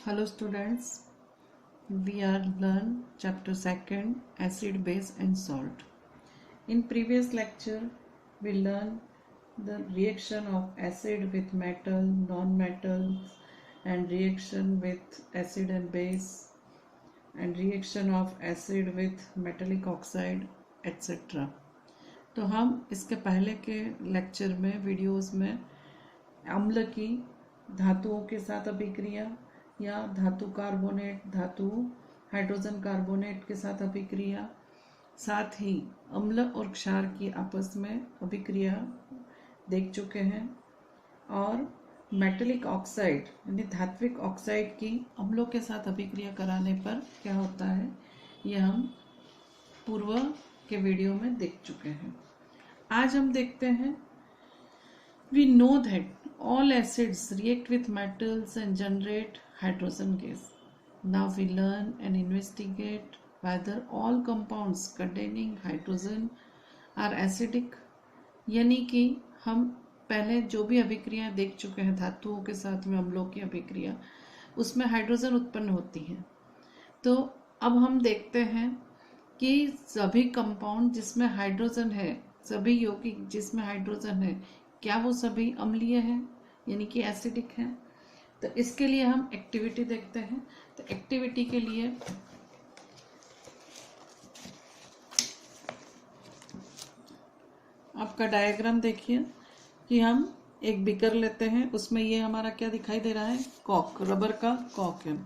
Hello students, we are learn chapter 2 acid, base and salt. In previous lecture we learned the reaction of acid with metal, non-metals and reaction with acid and base and reaction of acid with metallic oxide etc. तो हम इसके पहले के lecture में videos में अम्ल की धातुओं के साथ अभिक्रिया या धातु कार्बोनेट धातु हाइड्रोजन कार्बोनेट के साथ अभिक्रिया, साथ ही अम्ल और क्षार की आपस में अभिक्रिया देख चुके हैं और मेटलिक ऑक्साइड यानी धात्विक ऑक्साइड की अम्लों के साथ अभिक्रिया कराने पर क्या होता है यह हम पूर्व के वीडियो में देख चुके हैं। आज हम देखते हैं we know that all acids react with metals and generate hydrogen gas. Now we learn and investigate whether all compounds containing hydrogen are acidic, यानी कि हम पहले जो भी अभिक्रियाएं देख चुके हैं धातुओं के साथ में अम्लों की अभिक्रिया, उसमें हाइड्रोजन उत्पन्न होती है। तो अब हम देखते हैं कि सभी कंपाउंड जिसमें हाइड्रोजन है, सभी यौगिक जिसमें हाइड्रोजन है, क्या वो सभी अम्लीय हैं यानी कि एसिडिक हैं। तो इसके लिए हम एक्टिविटी देखते हैं। तो एक्टिविटी के लिए आपका डायग्राम देखिए कि हम एक बीकर लेते हैं, उसमें ये हमारा क्या दिखाई दे रहा है, कॉक, रबर का कॉक है।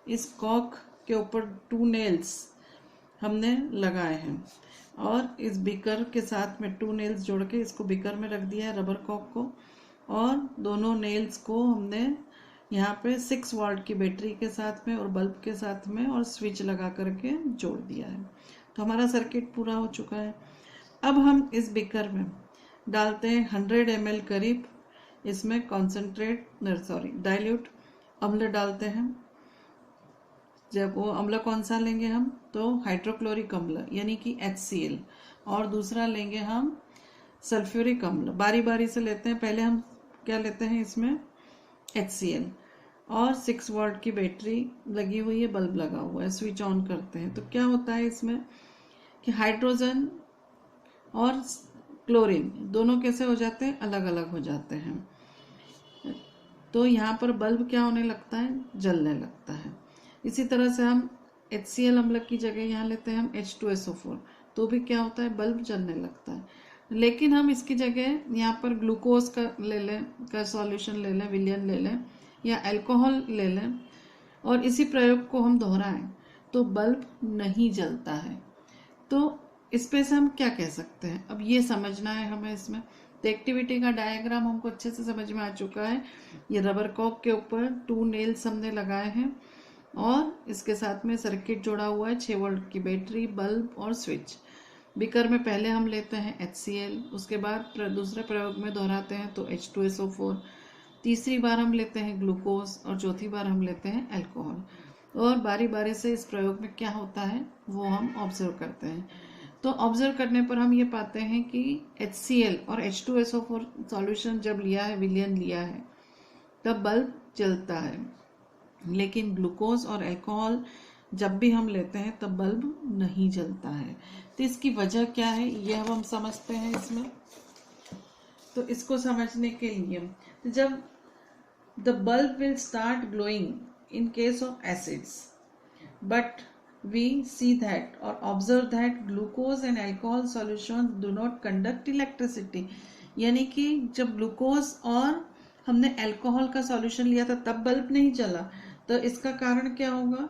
इस कॉक के ऊपर 2 नेल्स हमने लगाए हैं और इस बीकर के साथ में 2 नेल्स जोड़ के इसको बीकर में रख दिया है रबर कॉक को, और दोनों नेल्स को हमने यहाँ पे 6 वोल्ट की बैटरी के साथ में और बल्ब के साथ में और स्विच लगा करके जोड़ दिया है। तो हमारा सर्किट पूरा हो चुका है। अब हम इस बीकर में डालते हैं 100 ml करीब, इसमें डाइल्यूट अम्ल डालते हैं। जब वो अम्ल कौन सा लेंगे हम, तो हाइड्रोक्लोरिक अम्ल यानी कि HCl, और दूसरा लेंगे हम सल्फ्यूरिक अम्ल। बारी बारी से लेते हैं। पहले हम क्या लेते हैं, इसमें HCl और 6 वोल्ट की बैटरी लगी हुई है, बल्ब लगा हुआ है, स्विच ऑन करते हैं। तो क्या होता है इसमें कि हाइड्रोजन और क्लोरीन दोनों कैसे हो जाते हैं, अलग अलग हो जाते हैं। तो यहाँ पर बल्ब क्या होने लगता है, जलने लगता है। इसी तरह से हम HCl अम्ल की जगह यहाँ लेते हैं हम H2SO4, तो भी क्या होता है, बल्ब जलने लगता है। लेकिन हम इसकी जगह यहाँ पर ग्लूकोज का ले लें, का सॉल्यूशन ले लें, विलयन ले लें या अल्कोहल ले लें और इसी प्रयोग को हम दोहराएं तो बल्ब नहीं जलता है। तो इस पे से हम क्या कह सकते हैं, अब ये समझना है हमें इसमें। तो एक्टिविटी का डायग्राम हमको अच्छे से समझ में आ चुका है। ये रबर कॉक के ऊपर 2 नेल्स हमने लगाए हैं और इसके साथ में सर्किट जोड़ा हुआ है, 6 वोल्ट की बैटरी, बल्ब और स्विच। बीकर में पहले हम लेते हैं HCl, उसके बाद दूसरे प्रयोग में दोहराते हैं तो H2SO4, तीसरी बार हम लेते हैं ग्लूकोज और चौथी बार हम लेते हैं अल्कोहल। और बारी बारी से इस प्रयोग में क्या होता है वो हम ऑब्जर्व करते हैं। तो ऑब्जर्व करने पर हम ये पाते हैं कि HCl और H2SO4 सॉल्यूशन जब लिया है, विलयन लिया है, तब बल्ब जलता है। लेकिन ग्लूकोज और अल्कोहल जब भी हम लेते हैं तब बल्ब नहीं जलता है। तो इसकी वजह क्या है यह अब हम समझते हैं इसमें। तो इसको समझने के लिए, तो जब the bulb will start glowing in case of acids, but we see that or observe that glucose and alcohol solutions do not conduct electricity, यानी कि जब ग्लूकोज और हमने अल्कोहल का सॉल्यूशन लिया था तब बल्ब नहीं जला। तो इसका कारण क्या होगा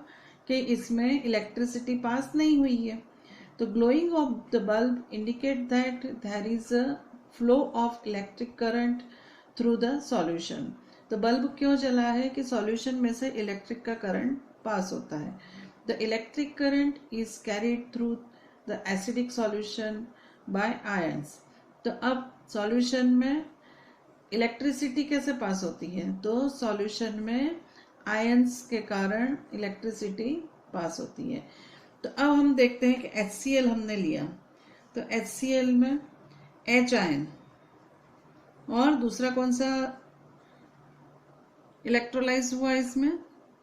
कि इसमें इलेक्ट्रिसिटी पास नहीं हुई है। तो glowing of the bulb indicate that there is a flow of electric current through the solution. तो बल्ब क्यों जला है कि सॉल्यूशन में से इलेक्ट्रिक का करंट पास होता है। The electric current is carried through the acidic solution by ions. तो अब सॉल्यूशन में इलेक्ट्रिसिटी कैसे पास होती है, तो सॉल्यूशन में आयंस के कारण इलेक्ट्रिसिटी पास होती है। तो अब हम देखते हैं कि HCl हमने लिया, तो HCl में H आयन और दूसरा कौन सा इलेक्ट्रोलाइज हुआ इसमें,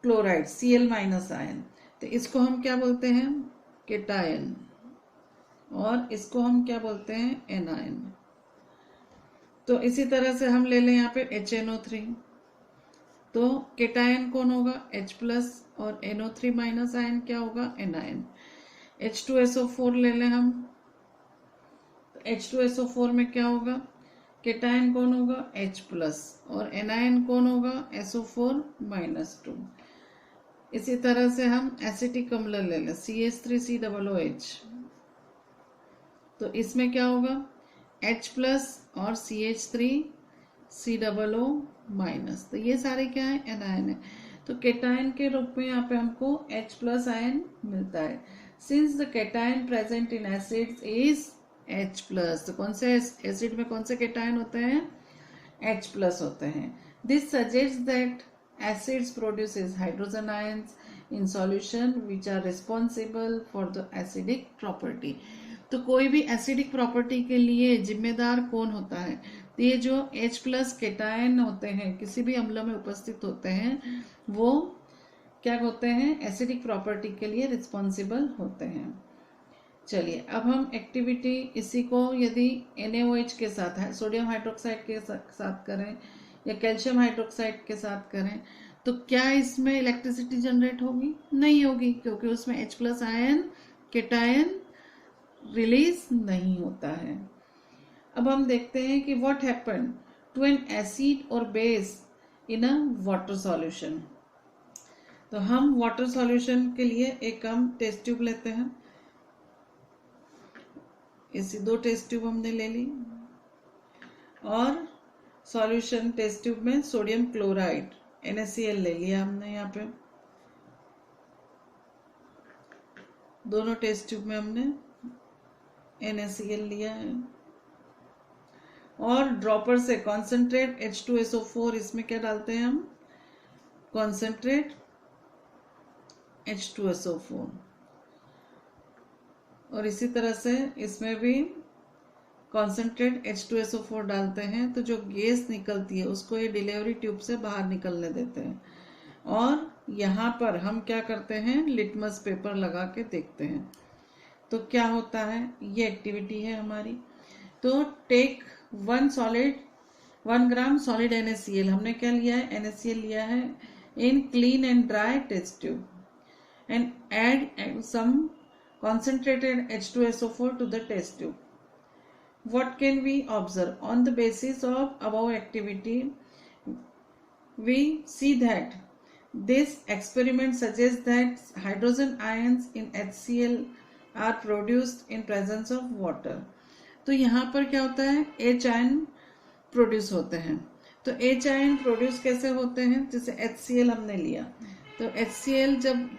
क्लोराइड Cl माइनस आयन, तो इसको हम क्या बोलते हैं, केटायन, और इसको हम क्या बोलते हैं, एनायन। तो इसी तरह से हम ले लें यहाँ पे HNO3, तो केटायन कौन होगा, H प्लस, और NO3 माइनस आयन क्या होगा, एनायन। H2SO4 ले लें हम, तो H2SO4 में क्या होगा, केटायन कौन होगा, H प्लस, और एनायन कौन होगा, SO4 माइनस 2। इसी तरह से हम एसिटिक अम्ल ले लें, CH3COOH, तो इसमें क्या होगा, H प्लस और CH3COO माइनस, तो ये सारे क्या है, एनायन है। तो केटायन के रूप में यहाँ पे हमको H प्लस आयन मिलता है। Since the cation present in acids is H plus, तो कौन से एसिड में कौन से केटायन होते हैं, H प्लस होते हैं। This suggest that acids produces hydrogen ions in solution which are responsible for the acidic property। तो कोई भी एसिडिक प्रॉपर्टी के लिए जिम्मेदार कौन होता है, तो ये जो H प्लस केटायन होते हैं, किसी भी अम्ल में उपस्थित होते हैं, वो क्या होते हैं, एसिडिक प्रॉपर्टी के लिए रिस्पॉन्सिबल होते हैं। चलिए अब हम एक्टिविटी इसी को यदि NaOH के साथ है, सोडियम हाइड्रोक्साइड के साथ करें या कैल्शियम हाइड्रोक्साइड के साथ करें, तो क्या इसमें इलेक्ट्रिसिटी जनरेट होगी, नहीं होगी, क्योंकि उसमें H plus ion cation release नहीं होता है। अब हम देखते हैं कि what happen to an acid और base in a water solution. तो हम वाटर सॉल्यूशन के लिए एक हम टेस्ट ट्यूब लेते हैं, ऐसी 2 टेस्ट ट्यूब हमने ले ली, और सॉल्यूशन टेस्ट ट्यूब में सोडियम क्लोराइड NaCl ले लिया हमने, यहाँ पे दोनों टेस्ट ट्यूब में हमने NaCl लिया है, और ड्रॉपर से कॉन्सेंट्रेट H2SO4, इसमें क्या डालते हैं हम, कॉन्सेंट्रेट H2SO4, और इसी तरह से इसमें भी कॉन्सेंट्रेट H2SO4 डालते हैं, तो जो गैस निकलती है उसको ये डिलीवरी ट्यूब से बाहर निकलने देते हैं, और यहाँ पर हम क्या करते हैं, लिटमस पेपर लगा के देखते हैं तो क्या होता है। ये एक्टिविटी है हमारी। तो टेक 1 ग्राम सॉलिड NaCl, हमने क्या लिया है, NaCl लिया है, in clean and dry test tube, and add some concentrated H2SO4 to the test tube. What can we observe? On the basis of above activity, we see that this experiment suggests that hydrogen ions in HCl are produced in presence of water. तो यहाँ पर क्या होता है, H ion produce होते हैं। तो H ion produce कैसे होते हैं, जैसे HCl हमने लिया, तो HCl जब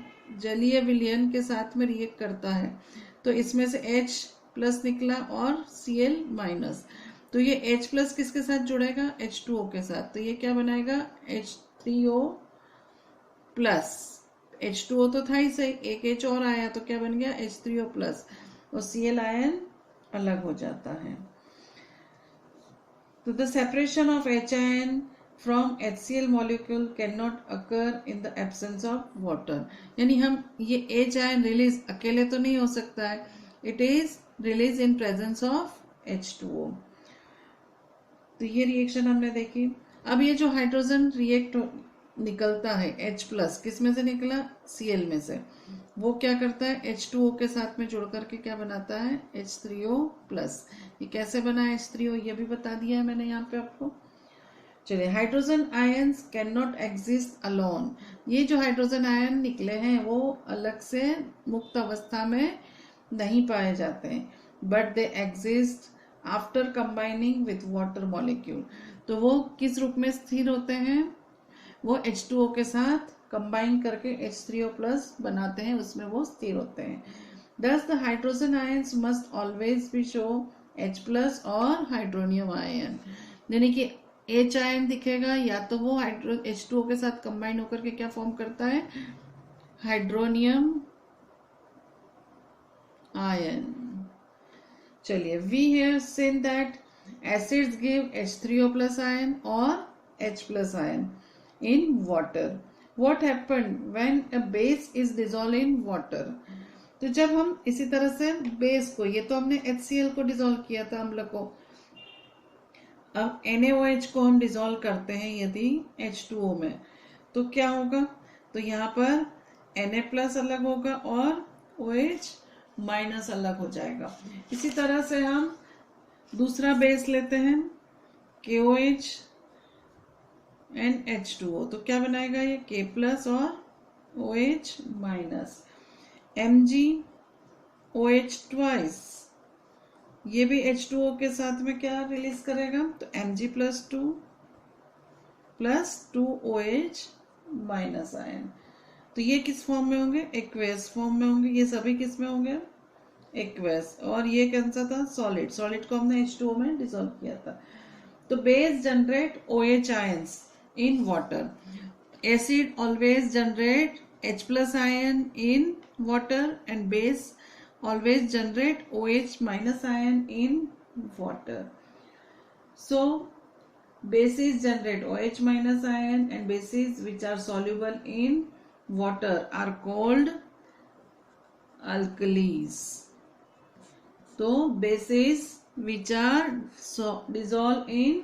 जलीय विलयन के साथ में रिएक्ट करता है तो इसमें से H प्लस निकला और Cl माइनस, तो ये H प्लस किसके साथ जुड़ेगा, H2O के साथ, तो ये क्या बनाएगा, H3O प्लस, H2O तो था ही सही, एक H और आया तो क्या बन गया, H3O प्लस, और Cl आयन अलग हो जाता है। तो the separation of H ion from HCl molecule cannot occur in the absence of water। यानी हम ये H आयन रिलीज अकेले तो नहीं हो सकता है, it is released in presence of H2O। तो ये रिएक्शन हमने देखी। अब ये जो हाइड्रोजन रिएक्ट निकलता है H प्लस, किस में से निकला, Cl में से, वो क्या करता है, H2O के साथ में जुड़ करके क्या बनाता है, H3O प्लस। ये कैसे बना H3O, ये भी बता दिया है मैंने यहाँ पे आपको। चलिए, hydrogen ions can not exist alone. ये जो हाइड्रोजन आयन निकले हैं वो अलग से मुक्त अवस्था में नहीं पाए जाते हैं, but they exist after combining with water molecule. तो वो किस रूप में स्थिर होते हैं, वो H2O के साथ कंबाइन करके H3O प्लस बनाते हैं, उसमें वो स्थिर होते हैं। Thus the hydrogen ions must always be show H plus और हाइड्रोनियम आयन, यानी कि H आयन दिखेगा या तो वो H2O के साथ कंबाइन होकर के क्या फॉर्म करता है, हाइड्रोनियम आयन। चलिए, we have seen that acids give H3O plus ion और H plus ion in water, What happened when a base is dissolved in water? तो जब हम इसी तरह से बेस को, ये तो हमने HCl को डिसॉल्व किया था अम्ल को, अब NaOH को हम डिसॉल्व करते हैं यदि H2O में, तो क्या होगा? तो यहाँ पर Na प्लस अलग होगा और OH माइनस अलग हो जाएगा। इसी तरह से हम दूसरा बेस लेते हैं KOH एंड H2O, तो क्या बनाएगा ये? K प्लस और OH माइनस, MgOH ट्वाइस, ये भी H2O के साथ में क्या रिलीज करेगा? तो Mg plus 2OH minus ion. तो ये किस फॉर्म में होंगे? एक्वेस फॉर्म में होंगे। ये सभी किस में होंगे? एक्वेस। और ये कौन सा था? सॉलिड। सॉलिड को हमने H2O में डिसॉल्व किया था। तो base generate OH ions in water. Acid always generate H plus ion in water and base always generate OH minus ion in water. So bases generate OH minus ion and bases which are soluble in water are called alkalis. So bases which are dissolved in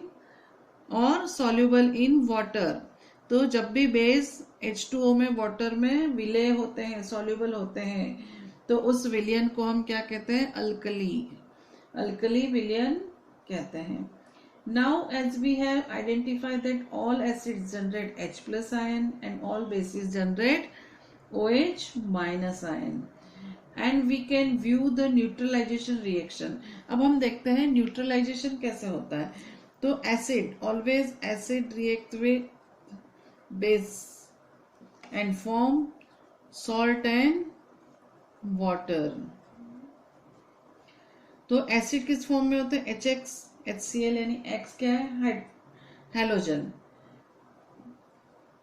और soluble in water, तो जब भी base H2O में water में विलय होते हैं, soluble होते हैं, तो उस विलयन को हम क्या कहते हैं? अल्कली। अल्कली विलयन कहते हैं। Now as we have identified that all acids generate H plus ion and all bases generate OH minus ion and we can view the neutralization reaction. अब हम देखते हैं न्यूट्रलाइजेशन कैसे होता है। तो acid always acid react with base and form salt and water. तो acid किस फॉर्म में होते हैं? HX HCl, यानी X क्या है? हैलोजन।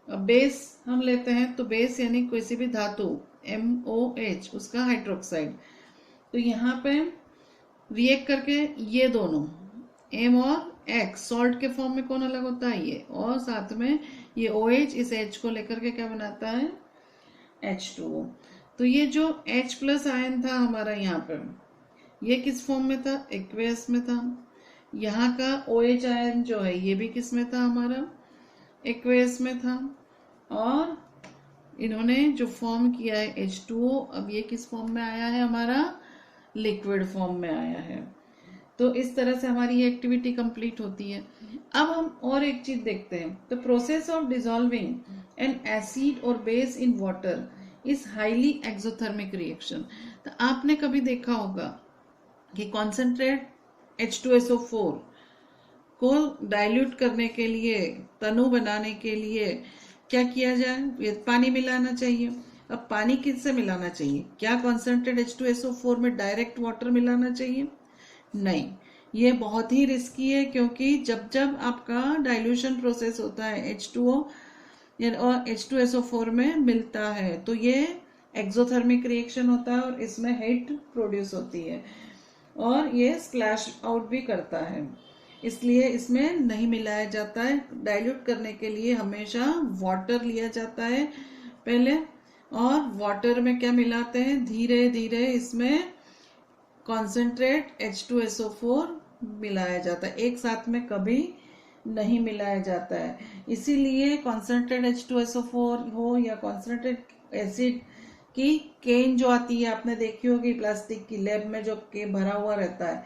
अब बेस हम लेते हैं, तो बेस यानी किसी भी धातु MOH, उसका हाइड्रोक्साइड। तो यहाँ पे रिएक्ट करके ये दोनों M और X सॉल्ट के फॉर्म में कौन अलग होता है? ये। और साथ में ये OH इस H को लेकर के क्या बनाता है? H2O। तो ये जो H प्लस आयन था हमारा यहाँ पे, ये किस फॉर्म में था? एक्वेस में था। यहाँ का OH आयन जो है ये भी किस में था? हमारा एक्वेस में था। और इन्होंने जो फॉर्म किया है H2O, अब ये किस फॉर्म में आया है? हमारा लिक्विड फॉर्म में आया है। तो इस तरह से हमारी ये एक्टिविटी कंप्लीट होती है। अब हम और एक चीज देखते हैं। The process of dissolving an acid और base in water is highly exothermic reaction. तो आपने कभी देखा होगा कि कॉन्सेंट्रेट H2SO4 को डाइल्यूट करने के लिए, तनु बनाने के लिए क्या किया जाए? पानी मिलाना चाहिए। अब पानी किससे मिलाना चाहिए? क्या कॉन्सेंट्रेट H2SO4 में डायरेक्ट वाटर मिलाना चाहिए? नहीं, ये बहुत ही रिस्की है, क्योंकि जब जब आपका डाइल्यूशन प्रोसेस होता है H2O और H2SO4 में मिलता है, तो ये एक्सोथर्मिक रिएक्शन होता है और इसमें हीट प्रोड्यूस होती है और ये स्प्लैश आउट भी करता है। इसलिए इसमें नहीं मिलाया जाता है। डाइल्यूट करने के लिए हमेशा वाटर लिया जाता है पहले, और वाटर में क्या मिलाते हैं? धीरे धीरे इसमें कॉन्सेंट्रेट H2SO4 मिलाया जाता है, एक साथ में कभी नहीं मिलाया जाता है। इसीलिए कॉन्सेंट्रेट H2SO4 हो या कॉन्सेंट्रेट एसिड की केन जो आती है, आपने देखी होगी प्लास्टिक की लैब में, जो के भरा हुआ रहता है,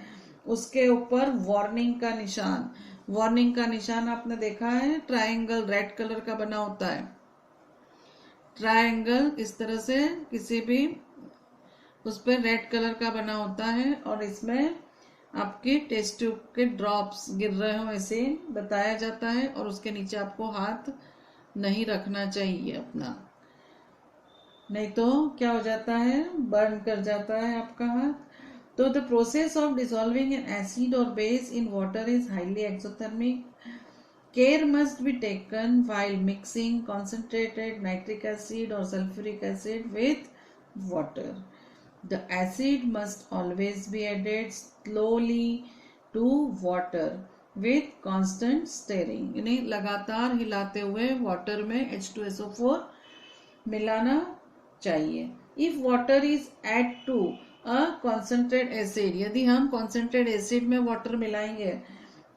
उसके ऊपर वार्निंग का निशान आपने देखा है? ट्रायंगल रेड कलर का बना होता है। ट्रायंगल इस तरह से किसी भी उस पर रेड कलर का बना होता है और इसमें आपके टेस्ट ट्यूब के ड्रॉप्स गिर रहे हो ऐसे बताया जाता है, और उसके नीचे आपको हाथ नहीं रखना चाहिए अपना, नहीं तो क्या हो जाता है? बर्न कर जाता है आपका हाथ। तो the process of dissolving an acid और base in water is highly exothermic. Care must be taken while mixing concentrated nitric acid or sulfuric acid with water. The acid must always be added slowly to water with constant stirring, यानी लगातार हिलाते हुए water में H2SO4 मिलाना चाहिए। If water is add to a concentrate acid, यदि हम concentrate acid में वाटर मिलाएंगे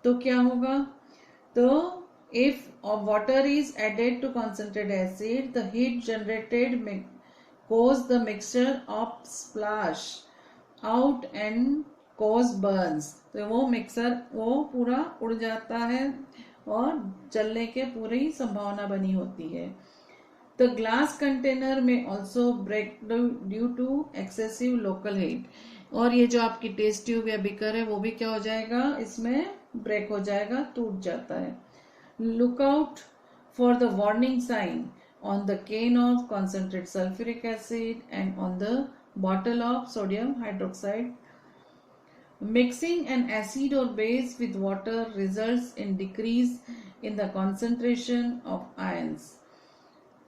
तो क्या होगा, तो if water is added to concentrated acid, the heat generated may cause the mixture of splash out and cause burns, तो वो मिक्सर वो पूरा उड़ जाता है और जलने के पूरी संभावना बनी होती है। The glass container may also break due to excessive local heat, और ये जो आपकी टेस्ट ट्यूब या बिकर है वो भी क्या हो जाएगा, इसमें ब्रेक हो जाएगा, टूट जाता है। Look out for the warning sign on the can of concentrated sulfuric acid and on the bottle of sodium hydroxide. Mixing an acid or base with water results in decrease in the concentration of ions.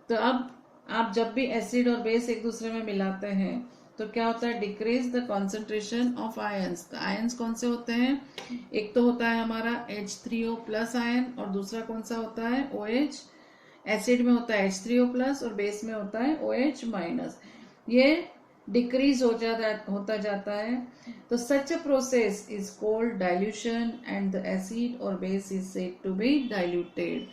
तो अब आप जब भी acid और base एक दूसरे में मिलाते हैं तो क्या होता है, decrease the concentration of ions. Ions कौन से होते हैं, एक तो होता है हमारा H3O प्लस आयन और दूसरा कौन सा होता है OH। एसिड में होता है H3O प्लस और बेस में होता है OH माइनस। ये डिक्रीज होता जाता है। तो such a process is called dilution and the acid और base is said to be diluted.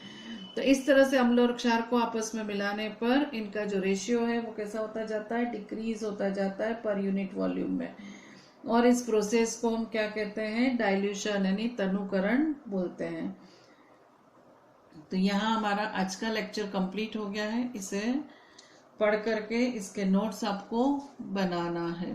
तो इस तरह से अम्ल और क्षार को आपस में मिलाने पर इनका जो रेशियो है वो कैसा होता जाता है, डिक्रीज होता जाता है पर यूनिट वॉल्यूम में। और इस प्रोसेस को हम क्या कहते हैं, डाइल्यूशन यानी तनुकरण बोलते हैं। तो यहाँ हमारा आज का लेक्चर कंप्लीट हो गया है। इसे पढ़ करके इसके नोट्स आपको बनाना है।